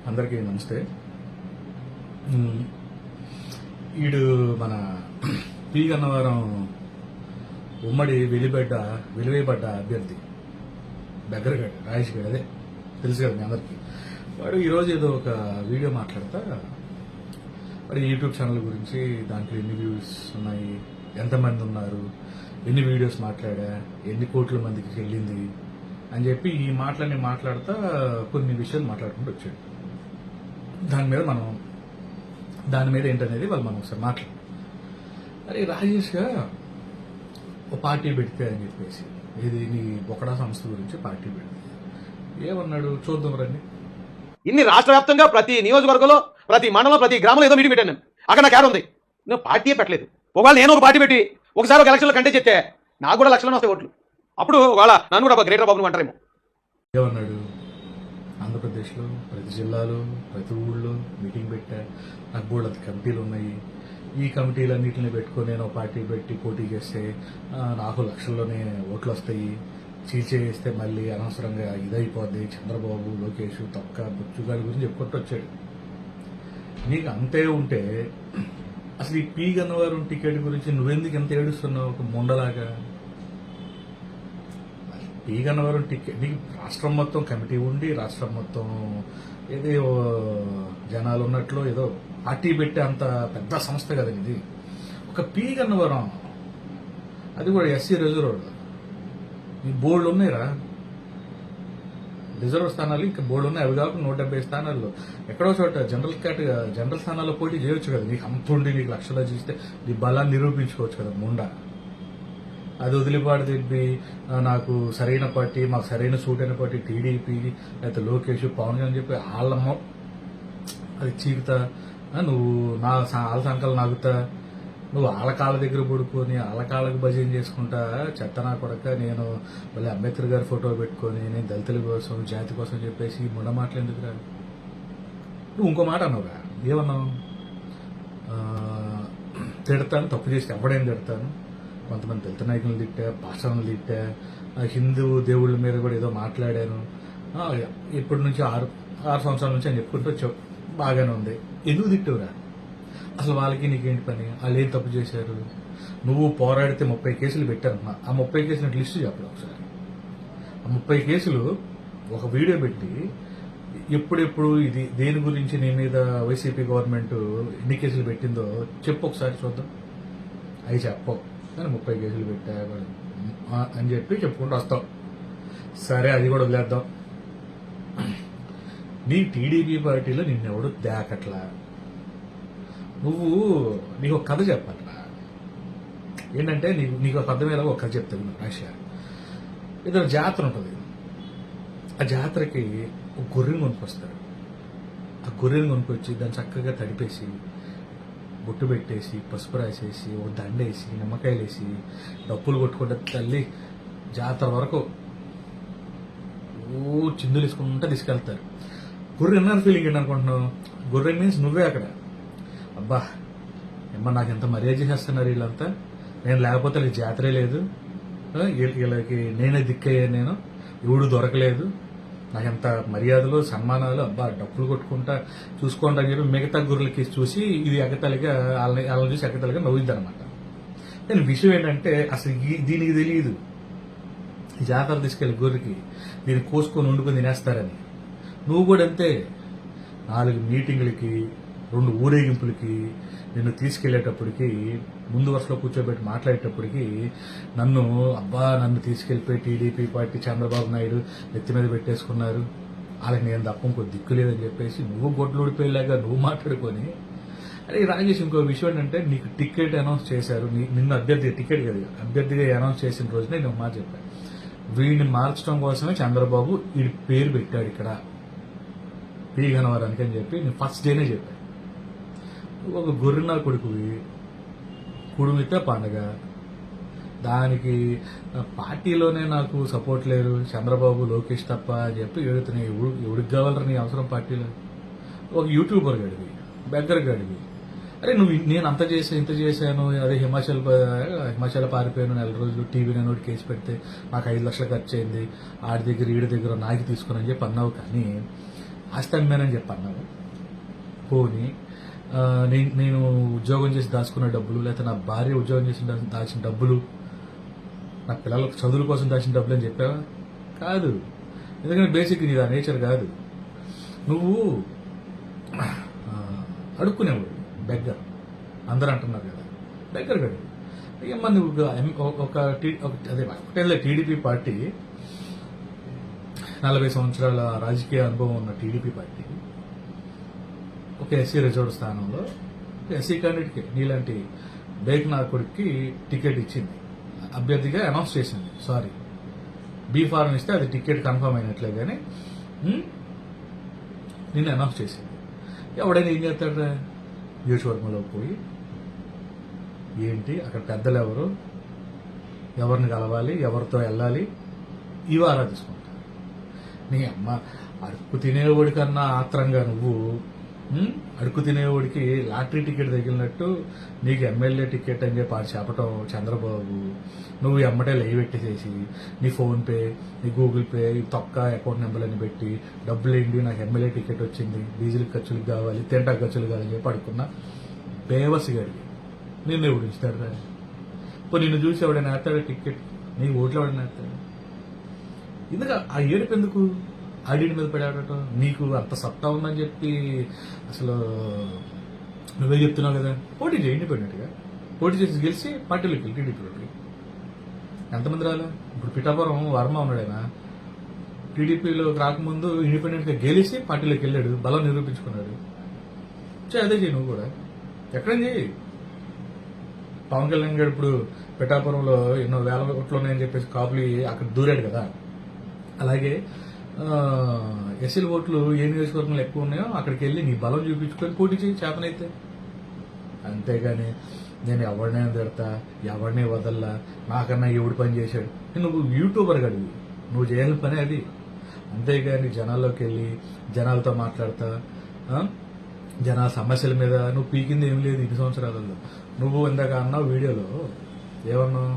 అందరికీ నమస్తే. ఈడు మన పి గన్నవరం ఉమ్మడి వెలివేయబడ్డ అభ్యర్థి దగ్గరగాడు రాజేష్ గారు, అదే తెలుసు కదా మీ అందరికీ. వాడు ఈరోజు ఏదో ఒక వీడియో మాట్లాడతా వాడి యూట్యూబ్ ఛానల్ గురించి, దాంట్లో ఎన్ని వ్యూస్ ఉన్నాయి, ఎంతమంది ఉన్నారు, ఎన్ని వీడియోస్ మాట్లాడా, ఎన్ని కోట్ల మందికి వెళ్ళింది అని చెప్పి ఈ మాటలన్నీ మాట్లాడుతా కొన్ని విషయాలు మాట్లాడుకుంటూ వచ్చాడు. దాని మీద ఏంటనేది మనం ఒకసారి మాట్లాడు. అరే రాజేష్గా ఒక పార్టీ పెడితే అని చెప్పేసి, ఇది నీ ఒకడా సంస్థ గురించి పార్టీ పెడితే ఏమన్నాడు చూద్దాం రండి. ఇన్ని రాష్ట్ర వ్యాప్తంగా ప్రతి నియోజకవర్గంలో, ప్రతి మండలం, ప్రతి గ్రామంలో ఏదో మీటింగ్ పెట్టాను నేను. అక్కడ నాకు యాడ్ ఉంది, నేను పార్టీయే పెట్టలేదు. ఒకవేళ నేను ఒక పార్టీ పెట్టి ఒకసారి ఒక ఎలక్షన్లో కంటే చెప్తే నాకు కూడా లక్షలను వస్తాయి ఓట్లు. అప్పుడు ఒకవేళ నన్ను కూడా గ్రేటర్ బాబును అంటారేమో. ఏమన్నాడు, ఆంధ్రప్రదేశ్లో ప్రతి జిల్లాలో ప్రతి ఊళ్ళో మీటింగ్ పెట్టా, నాకు బోర్డు కమిటీలు ఉన్నాయి, ఈ కమిటీలన్నింటిని పెట్టుకొని నేను పార్టీ పెట్టి పోటీ చేస్తే నాకు లక్షల్లోనే ఓట్లు వస్తాయి, చీల్చేస్తే మళ్ళీ అనవసరంగా ఇదైపోద్ది, చంద్రబాబు, లోకేష్, తొక్క, బొచ్చుగాడి గురించి చెప్పుకుంటూ వచ్చాడు. నీకు అంతే ఉంటే అసలు ఈ పి గన్నవరం టికెట్ గురించి నువ్వెందుకు ఎంత ఏడుస్తున్నావు ఒక ముండలాగా? పి గన్నవరం టికెట్ నీకు రాష్ట్రం మొత్తం కమిటీ ఉండి, రాష్ట్రం మొత్తం ఏదో జనాలు ఉన్నట్లు ఏదో పార్టీ పెట్టే అంత పెద్ద సంస్థ కదా ఇది. ఒక పి గన్నవరం, అది కూడా ఎస్సీ రిజర్వ్, ఈ బోర్డులు ఉన్నాయిరా రిజర్వ్ స్థానాలు, ఇంకా బోర్డు ఉన్నాయి. అవి కాకుండా 170 స్థానాల్లో ఎక్కడో చోట జనరల్ స్థానాల్లో పోటీ చేయొచ్చు కదా. నీకు అంత ఉండి నీకు లక్షలో చూస్తే నీ బలాన్ని నిరూపించుకోవచ్చు కదా ముండా. అది వదిలిపాటు తిప్పి నాకు సరైన పార్టీ, మాకు సరైన సూట్ అయిన పార్టీ టీడీపీ, లేకపోతే లోకేష్, పవన్ అని చెప్పి వాళ్ళమ్మ అది చీకుతా, నువ్వు వాళ్ళ సంకలు నాగుతా, నువ్వు వాళ్ళ కాళ్ళ దగ్గర పడుకొని వాళ్ళ కాళ్ళకు భజన చేసుకుంటా చెత్తనా కొడక, నేను మళ్ళీ అంబేద్కర్ గారి ఫోటో పెట్టుకొని నేను దళితుల కోసం, జాతి కోసం చెప్పేసి మొండ మాటలు ఎందుకు రా? నువ్వు ఇంకో మాట అన్నావురా, ఏమన్నావు? తిడతాను, తప్పు చేస్తే ఎవడైనా తిడతాను, కొంతమంది దళిత నాయకులను తిట్టా, పాస్టర్లను తిట్టా, హిందూ దేవుళ్ళ మీద కూడా ఏదో మాట్లాడాను, ఇప్పటి నుంచి 6 సంవత్సరాల నుంచి అని చెప్పుకుంటూ వచ్చావు, బాగానే ఉంది. ఎందుకు తిట్టావురా? అసలు వాళ్ళకి నీకేంటి పని? వాళ్ళు ఏం తప్పు చేశారు? నువ్వు పోరాడితే 30 కేసులు పెట్టారమ్మా. ఆ 30 కేసులు లిస్టు చెప్పడం ఒకసారి. ఆ 30 కేసులు ఒక వీడియో పెట్టి ఎప్పుడెప్పుడు ఇది దేని గురించి నీ మీద వైసీపీ గవర్నమెంట్ ఎన్ని కేసులు పెట్టిందో చెప్పు ఒకసారి చూద్దాం. అవి చెప్పవు కానీ 30 కేసులు పెట్టా అని చెప్పి చెప్పుకుంటూ వస్తాం. సరే, అది కూడా వదిలేద్దాం. నీ టీడీపీ పార్టీలో నిన్నెవడు దాకట్లా. నీకు ఒక కథ చెప్పాలరా. ఏంటంటే నీకు ఒక అర్థమయ్యేలాగా ఒక కథ చెప్తాను. రాష్ట్ర ఏదైనా జాతర ఉంటుంది, ఆ జాతరకి ఒక గొర్రెని కొనుక్కొస్తారు. ఆ గొర్రెని కొనుక్కొచ్చి దాన్ని చక్కగా తడిపేసి, బొట్టు పెట్టేసి, పసుపు రాసేసి, ఒక దండేసి, నిమ్మకాయలు వేసి, డప్పులు కొట్టుకుంటే తల్లి జాతర వరకు చిందులు వేసుకుంటూ తీసుకెళ్తారు. గొర్రె ఎన్న ఫీలింగ్ ఏంటనుకుంటున్నావు? గొర్రె మీన్స్ నువ్వే అక్కడ. అబ్బా ఏమన్నా నాకు ఎంత మర్యాద చేసేస్తున్నారు వీళ్ళంతా, నేను లేకపోతే వీళ్ళకి జాతరే లేదు, వీళ్ళకి నేనే దిక్కయ్యాను, నేను ఎవడు దొరకలేదు, నాకు ఎంత మర్యాదలు సన్మానాలు, అబ్బా డప్పులు కొట్టుకుంటా చూసుకోండి అని చెప్పి మిగతా గుర్రెలకి చూసి ఇది ఎగతలిగా వాళ్ళని చూసి ఎగతలిగా నవ్వుద్ది అనమాట. కానీ విషయం ఏంటంటే అసలు దీనికి తెలియదు, ఈ జాతర తీసుకెళ్ళి గొర్రెకి దీన్ని కోసుకొని వండుకొని తినేస్తారని. నువ్వు కూడా అంతే, 4 మీటింగులకి 2 ఊరేగింపులకి నిన్ను తీసుకెళ్లేటప్పటికి ముందు వరుసలో కూర్చోబెట్టి మాట్లాడేటప్పటికి నన్ను తీసుకెళ్లిపోయి టీడీపీ పార్టీ చంద్రబాబు నాయుడు నెత్తి మీద పెట్టేసుకున్నారు, వాళ్ళకి నేను తప్ప ఇంకో దిక్కు లేదని చెప్పేసి నువ్వు గొడ్లు ఊడిపోయేలాగా నువ్వు మాట్లాడుకొని. అరే రాజేష్, ఇంకో విషయం ఏంటంటే నీకు టికెట్ అనౌన్స్ చేశారు, నిన్ను అభ్యర్థిగా అనౌన్స్ చేసిన రోజునే నేను మాట చెప్పాను, వీడిని మార్చడం కోసమే చంద్రబాబు వీడి పేరు పెట్టాడు ఇక్కడ పి గన్నవరానికి అని చెప్పి నేను ఫస్ట్ డేనే చెప్పాను. ఒక గొర్రెన కొడుకువి కుడుమితే పండగ, దానికి పార్టీలోనే నాకు సపోర్ట్ లేరు, చంద్రబాబు, లోకేష్ తప్ప అని చెప్పి ఎడుతున్నాయి. ఎవడికి కావాలరా నీ అవసరం పార్టీలో? ఒక యూట్యూబర్ గడివి, బెగ్గర గడివి. అరే నేను అంత ఇంత చేశాను, అదే హిమాచల్ పారిపోయాను 4 రోజులు, టీవీ నోటి కేసు పెడితే నాకు 5 లక్షలు ఖర్చు అయింది, ఆడి దగ్గర ఈడి దగ్గర నాకు తీసుకుని అని చెప్పి అన్నావు. కానీ ఆస్తి అమ్మానని చెప్పి అన్నావు. పోనీ నేను ఉద్యోగం చేసి దాచుకున్న డబ్బులు, లేకపోతే నా భార్య ఉద్యోగం చేసి దాచిన డబ్బులు, నా పిల్లలకు చదువుల కోసం దాచిన డబ్బులు అని చెప్పావా? కాదు. ఎందుకంటే బేసిక్ నీది ఆ నేచర్ కాదు. నువ్వు అడుక్కునేవాడు, బెగ్గర్. అందరూ అంటున్నారు కదా బెగ్గర్ గడు. ఏమన్నా నువ్వు ఒకటే టీడీపీ పార్టీ, 40 సంవత్సరాల రాజకీయ అనుభవం ఉన్న టీడీపీ పార్టీ ఒక ఎస్సీ రిజర్వ్ స్థానంలో ఎస్సీ క్యాండిడేట్కి, నీలాంటి బేక్నాథుడికి టికెట్ ఇచ్చింది, అభ్యర్థిగా అనౌన్స్ చేసింది. సారీ, బీ ఫారం ఇస్తే అది టికెట్ కన్ఫర్మ్ అయినట్లే, కానీ నిన్ను అనౌన్స్ చేసింది. ఎవడైనా ఏం చేస్తాడు? నియోజకవర్గంలో పోయి ఏంటి అక్కడ పెద్దలు ఎవరు, ఎవరిని కలవాలి, ఎవరితో వెళ్ళాలి, ఇవి ఆరాధించుకుంటారు. నీ అమ్మ అడుక్కు తినేవాడి కన్నా ఆత్రంగా నువ్వు అడుక్కు తినేవాడికి లాటరీ టికెట్ తగిలినట్టు నీకు ఎమ్మెల్యే టికెట్ అని చెప్పి ఆడు చెప్పటం చంద్రబాబు. నువ్వు ఎమ్మటే లైవ్ పెట్టేసేసి నీ ఫోన్పే, నీ గూగుల్ పే, తొక్క అకౌంట్ నెంబర్ అని పెట్టి డబ్బులు ఏంటి, నాకు ఎమ్మెల్యే టికెట్ వచ్చింది, డీజిల్ ఖర్చులు కావాలి, తింటా ఖర్చులు కావాలని చెప్పి అడుక్కున్నా బేవస్ గారికి నిన్ను ఎవడు ఇస్తాడు రా? ఇప్పుడు నిన్ను చూసి ఎవడైనా వేస్తాడు టికెట్? నీ ఓట్లు ఎవడైనా వేస్తాడు? ఎందుకు ఆ ఏడుపు? ఎందుకు ఆడిని మీద పడాడటం? నీకు అంత సత్తా ఉందని చెప్పి అసలు నువ్వే చెప్తున్నావు కదా. పోటీ చేయి, ఇండిపెండెంట్గా పోటీ చేసి గెలిచి పార్టీలోకి వెళ్ళి టీడీపీలోకి. ఎంతమంది రాలే? ఇప్పుడు పిఠాపురం వర్మ ఉన్నాడైనా టీడీపీలోకి రాకముందు ఇండిపెండెంట్గా గెలిచి పార్టీలోకి వెళ్ళాడు, బలం నిరూపించుకున్నాడు. అదే చేయి నువ్వు కూడా. ఎక్కడేం చేయి. పవన్ కళ్యాణ్ గారు ఇప్పుడు పిఠాపురంలో ఎన్నో వేల కోట్లు ఉన్నాయని చెప్పేసి కాపులు అక్కడ దూరాడు కదా. అలాగే ఎస్సీల ఓట్లు ఏ నియోజకవర్గంలో ఎక్కువ ఉన్నాయో అక్కడికి వెళ్ళి నీ బలం చూపించుకొని పోటీ చేయి చేతనైతే. అంతేగాని నేను ఎవరినే తిడతా, ఎవరినే వదల్లా, నాకన్నా ఎవడు పని చేశాడు. నువ్వు యూట్యూబర్ గడివి, నువ్వు చేయాలని పని అది. అంతేగాని జనాల్లోకి వెళ్ళి జనాలతో మాట్లాడతా, జనాల సమస్యల మీద నువ్వు పీకింది ఏం లేదు 2 సంవత్సరాలలో. నువ్వు ఇందాక అన్నావు వీడియోలో, ఏమన్నావు?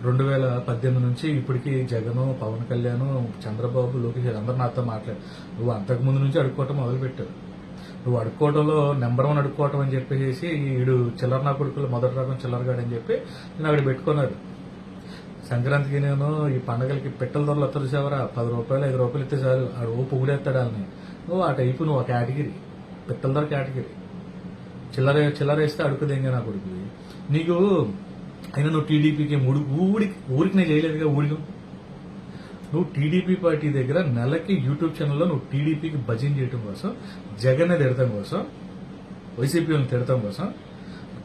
2018 నుంచి ఇప్పటికి జగన్, పవన్ కళ్యాణ్, చంద్రబాబు, లోకేష్ అందరూ నాతో మాట్లాడు. నువ్వు అంతకుముందు నుంచి అడుక్కోవటం మొదలుపెట్టావు. నువ్వు అడుక్కోవటంలో నెంబర్ 1 అడుక్కోవటం అని చెప్పేసి ఈడు చిల్లర నా కొడుకులు మొదటి రకం చిల్లరగాడు అని చెప్పి నేను అక్కడ పెట్టుకున్నాడు. సంక్రాంతికి నేను ఈ పండగలకి పెట్టెల ధరలు వస్తారు చూసావరా, 10 రూపాయలు 5 రూపాయలు ఇస్తే చాలు ఆడు ఓ పొగిడేస్తాడు వాళ్ళని. నువ్వు ఆ టైపు, నువ్వు ఆ కేటగిరీ, పెట్టెల ధర కేటగిరీ. చిల్లర వేస్తే అడుకుదేంగా నా కొడుకు. నీకు అయినా నువ్వు టీడీపీకి ఊరికి నేను చేయలేదుగా. నువ్వు టీడీపీ పార్టీ దగ్గర నెలకి యూట్యూబ్ ఛానల్లో నువ్వు టీడీపీకి భజన చేయడం కోసం, జగన్ తిడటం కోసం, వైసీపీని తిడటం కోసం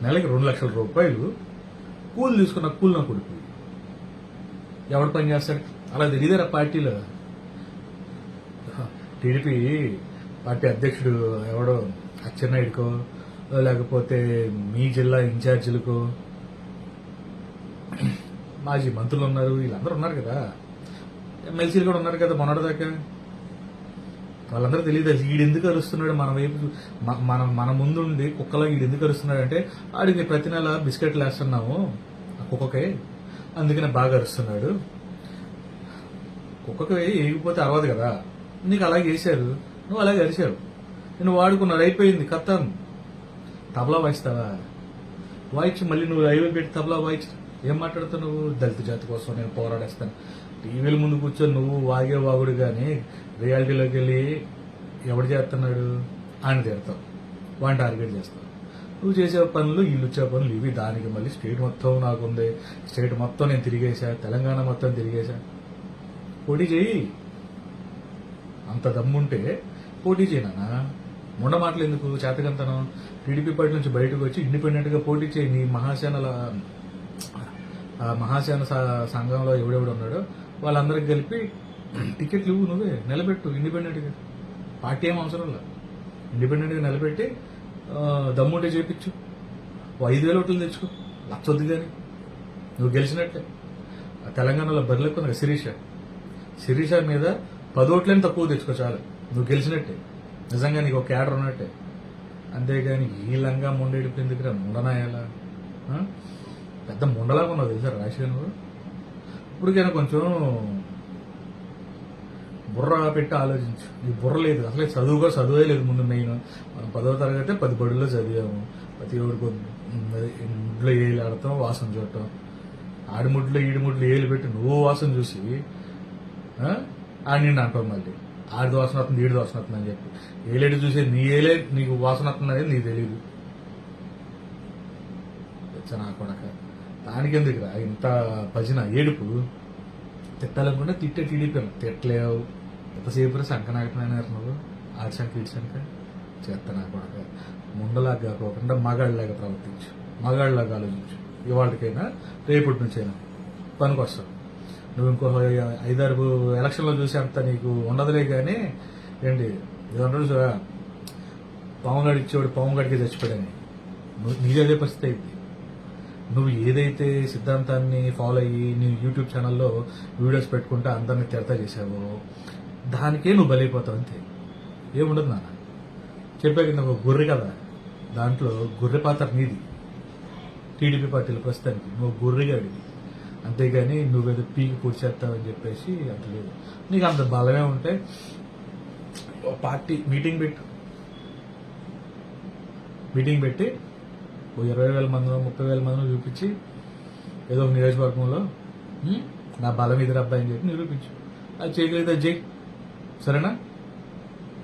నెలకి 2 లక్షల రూపాయలు కూలి తీసుకున్న కూలి నా కొడుకు. ఎవడు పని చేస్తాడు? అలా తెలియదురా పార్టీలో. టీడీపీ పార్టీ అధ్యక్షుడు ఎవడో అచ్చెన్నాయుడుకో, లేకపోతే మీ జిల్లా ఇన్ఛార్జీలకో, మాజీ మంత్రులు ఉన్నారు, వీళ్ళందరూ ఉన్నారు కదా, ఎమ్మెల్సీలు కూడా ఉన్నారు కదా మొన్నటిదాకా. వాళ్ళందరూ తెలియదు ఈడెందుకు అరుస్తున్నాడు మన వైపు, మన ముందుండి కుక్కలా ఈడెందుకు అరుస్తున్నాడు అంటే, ఆడికి ప్రతి నెల బిస్కెట్లు వేస్తున్నాము ఆ కుక్కకే, అందుకనే బాగా అరుస్తున్నాడు. కుక్కకి వేయకపోతే అరవదు కదా. నీకు అలాగే చేశారు, నువ్వు అలాగే అరిచావు, నేను వాడుకున్నాడు, అయిపోయింది కథం. తబలా వాయిస్తావా? వాయించి మళ్ళీ నువ్వు లైవ్ పెట్టి తబలా వాయించి ఏం మాట్లాడుతావు? నువ్వు దళిత జాతి కోసం నేను పోరాడేస్తాను. టీవీల ముందు కూర్చొని నువ్వు వాగే వాగుడు కానీ రియాలిటీలోకి వెళ్ళి ఎవడు చేస్తున్నాడు ఆయన తిడతావు, వాడిని టార్గెట్ చేస్తావు. నువ్వు చేసే పనులు, వీళ్ళు వచ్చే పనులు ఇవి. దానికి మళ్ళీ స్టేట్ మొత్తం నాకుంది, స్టేట్ మొత్తం నేను తిరిగేసా, తెలంగాణ మొత్తం తిరిగేసా. పోటీ చేయి, అంత దమ్ముంటే పోటీ చేయనా. మొండ మాటలు ఎందుకు? చేతకంతనం. టీడీపీ పార్టీ నుంచి బయటకు వచ్చి ఇండిపెండెంట్ గా పోటీ చేయి. నీ మహాసేన సంఘంలో ఎవడెవడు ఉన్నాడో వాళ్ళందరికి కలిపి టికెట్లు ఇవ్వు, నువ్వే నిలబెట్టు ఇండిపెండెంట్ గా. పార్టీ ఏం అవసరం లేదు, ఇండిపెండెంట్ గా నిలబెట్టి దమ్ముంటే చేపించు. 5,000 ఓట్లు తెచ్చుకో, లక్షొద్దు కానీ నువ్వు గెలిచినట్లే. తెలంగాణలో బరిలెక్కున్న శిరీష మీద 10 ఓట్లని తక్కువ తెచ్చుకో చాలు, నువ్వు గెలిచినట్టే. నిజంగా నీకు ఒక క్యాడర్ ఉన్నట్టే. అంతేగాని ఈ లంగా ముండేడిపి ఎందుకురా, ముండనాయాలా? పెద్ద ముండలాగా ఉన్నావు తెలుసా రాజశేఖర్ నువ్వు. ఇప్పటికైనా కొంచెం బుర్ర పెట్టి ఆలోచించు. ఈ బుర్ర లేదు అసలే, చదువే లేదు ముందు మెయిన్. మనం 10వ తరగతి 10 బడుల్లో చదివాము. ప్రతి ఒడికి ముడ్లో ఏలు ఆడతాం, వాసన చూడటం. ఆడిముడ్లో ఈడిముడ్లు ఏలు పెట్టి నువ్వు వాసన చూసి ఆడిని అంటావు మళ్ళీ ఆడి వాసన వస్తుంది ఈడి వాసన వస్తుంది అని చెప్పి. ఏలేడు చూసే నీ ఏలే నీకు వాసన వస్తుంది అనేది నీకు తెలియదు. నా కొడక దానికి ఎందుకురా ఇంత భజన ఏడుపు. తిట్టాలనుకుంటే తిట్టే టీడీపీ తిట్టలేవు. ఎంతసేపు సంకనాకటమైన నువ్వు ఆడిశాక ఈడ్చాక చేస్తా. నా కొడక ముండలాగా కాకోకుండా మగాళ్ళలాగా ప్రవర్తించు, మగాళ్ళలాగా ఆలోచించు. ఇవాళకైనా రేపటి నుంచైనా పనికి వస్తావు. నువ్వు ఇంకో 5-6 ఎలక్షన్లో చూసేంత నీకు ఉండదులే. కానీ ఏంటి ఇదంటాడు చూడ, పావుగాడు ఇచ్చేవాడు పావుగాడికి చచ్చిపోయాడని నీదే అదే పరిస్థితి అయింది. నువ్వు ఏదైతే సిద్ధాంతాన్ని ఫాలో అయ్యి నీ యూట్యూబ్ ఛానల్లో వీడియోస్ పెట్టుకుంటే అందరినీ తిడతా చేసావో దానికే నువ్వు బలైపోతావు అంతే. ఏముండదు నాన్న. చెప్పాక ఒక గొర్రె కదా, దాంట్లో గొర్రె పాత్ర నీది. టీడీపీ పార్టీలు ప్రస్తుతానికి నువ్వు గొర్రెగా అడిగి, అంతేగాని నువ్వేదో పీకి పూడ్చేస్తావని చెప్పేసి అంత లేదు. నీకు అంత బలమే ఉంటే పార్టీ మీటింగ్ పెట్టి ఓ 20,000 మందినో 30,000 మందినో చూపించి ఏదో ఒక నియోజకవర్గంలో నా బలం ఎదురబ్బాయి అని చెప్పి నిరూపించు. అది చేయగలిగితే చేయి, సరేనా?